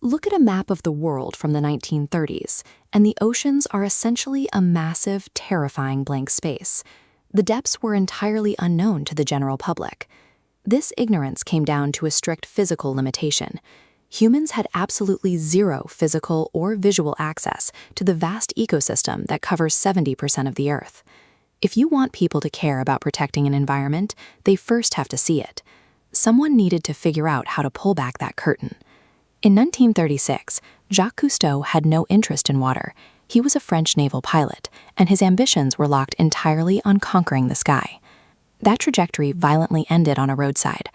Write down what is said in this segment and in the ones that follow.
Look at a map of the world from the 1930s, and the oceans are essentially a massive, terrifying blank space. The depths were entirely unknown to the general public. This ignorance came down to a strict physical limitation. Humans had absolutely zero physical or visual access to the vast ecosystem that covers 70% of the Earth. If you want people to care about protecting an environment, they first have to see it. Someone needed to figure out how to pull back that curtain. In 1936, Jacques Cousteau had no interest in water. He was a French naval pilot, and his ambitions were locked entirely on conquering the sky. That trajectory violently ended on a roadside.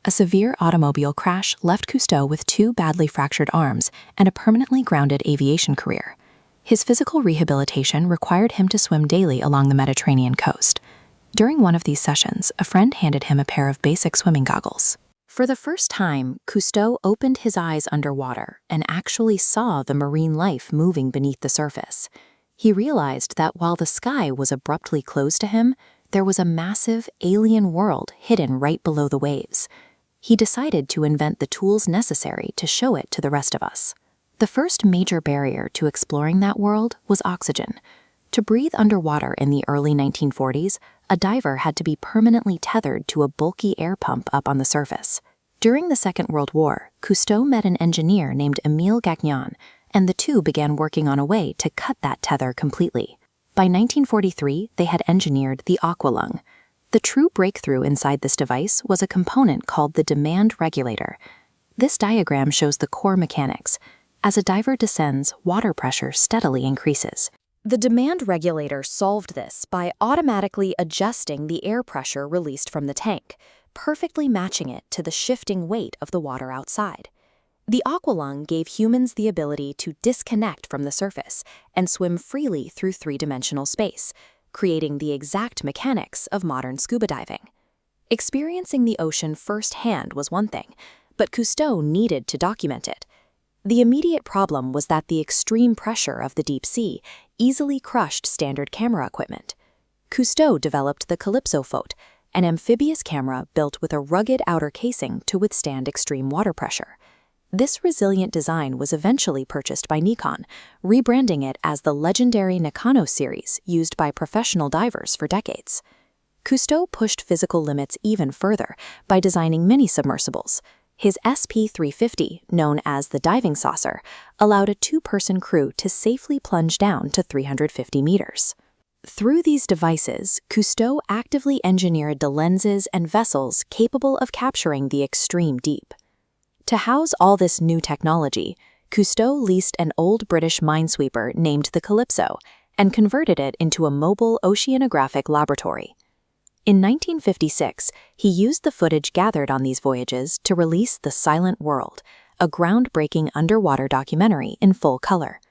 A severe automobile crash left Cousteau with 2 badly fractured arms and a permanently grounded aviation career. His physical rehabilitation required him to swim daily along the Mediterranean coast. During one of these sessions, a friend handed him a pair of basic swimming goggles. For the first time, Cousteau opened his eyes underwater and actually saw the marine life moving beneath the surface. He realized that while the sky was abruptly closed to him, there was a massive, alien world hidden right below the waves. He decided to invent the tools necessary to show it to the rest of us. The first major barrier to exploring that world was oxygen. To breathe underwater in the early 1940s, a diver had to be permanently tethered to a bulky air pump up on the surface. During the Second World War, Cousteau met an engineer named Émile Gagnon, and the two began working on a way to cut that tether completely. By 1943, they had engineered the Aqua-Lung. The true breakthrough inside this device was a component called the demand regulator. This diagram shows the core mechanics. As a diver descends, water pressure steadily increases. The demand regulator solved this by automatically adjusting the air pressure released from the tank, perfectly matching it to the shifting weight of the water outside. The Aqua-Lung gave humans the ability to disconnect from the surface and swim freely through 3-dimensional space, creating the exact mechanics of modern scuba diving. Experiencing the ocean firsthand was one thing, but Cousteau needed to document it. The immediate problem was that the extreme pressure of the deep sea easily crushed standard camera equipment. Cousteau developed the Calypso, an amphibious camera built with a rugged outer casing to withstand extreme water pressure. This resilient design was eventually purchased by Nikon, rebranding it as the legendary Nakano series used by professional divers for decades. Cousteau pushed physical limits even further by designing mini-submersibles. His SP-350, known as the diving saucer, allowed a 2-person crew to safely plunge down to 350 meters. Through these devices, Cousteau actively engineered the lenses and vessels capable of capturing the extreme deep. To house all this new technology, Cousteau leased an old British minesweeper named the Calypso and converted it into a mobile oceanographic laboratory. In 1956, he used the footage gathered on these voyages to release The Silent World, a groundbreaking underwater documentary in full color.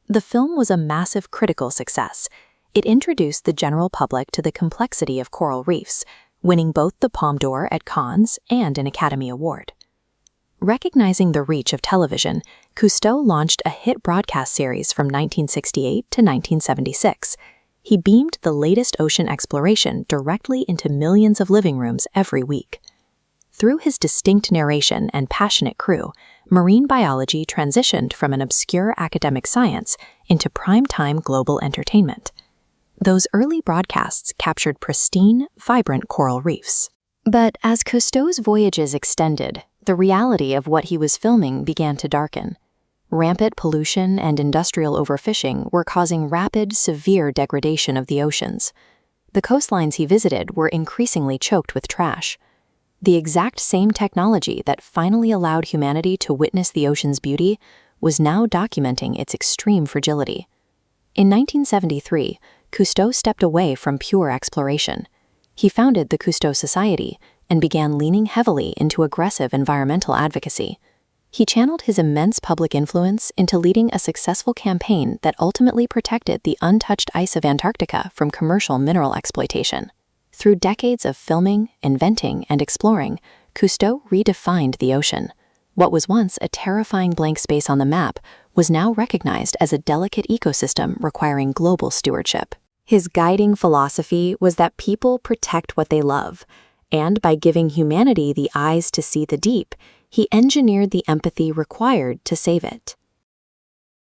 The film was a massive critical success. It introduced the general public to the complexity of coral reefs, winning both the Palme d'Or at Cannes and an Academy Award. Recognizing the reach of television, Cousteau launched a hit broadcast series from 1968 to 1976. He beamed the latest ocean exploration directly into millions of living rooms every week. Through his distinct narration and passionate crew, marine biology transitioned from an obscure academic science into prime-time global entertainment. Those early broadcasts captured pristine, vibrant coral reefs. But as Cousteau's voyages extended, the reality of what he was filming began to darken. Rampant pollution and industrial overfishing were causing rapid, severe degradation of the oceans. The coastlines he visited were increasingly choked with trash. The exact same technology that finally allowed humanity to witness the ocean's beauty was now documenting its extreme fragility. In 1973, Cousteau stepped away from pure exploration. He founded the Cousteau Society and began leaning heavily into aggressive environmental advocacy. He channeled his immense public influence into leading a successful campaign that ultimately protected the untouched ice of Antarctica from commercial mineral exploitation. Through decades of filming, inventing, and exploring, Cousteau redefined the ocean. What was once a terrifying blank space on the map was now recognized as a delicate ecosystem requiring global stewardship. His guiding philosophy was that people protect what they love, and by giving humanity the eyes to see the deep, he engineered the empathy required to save it.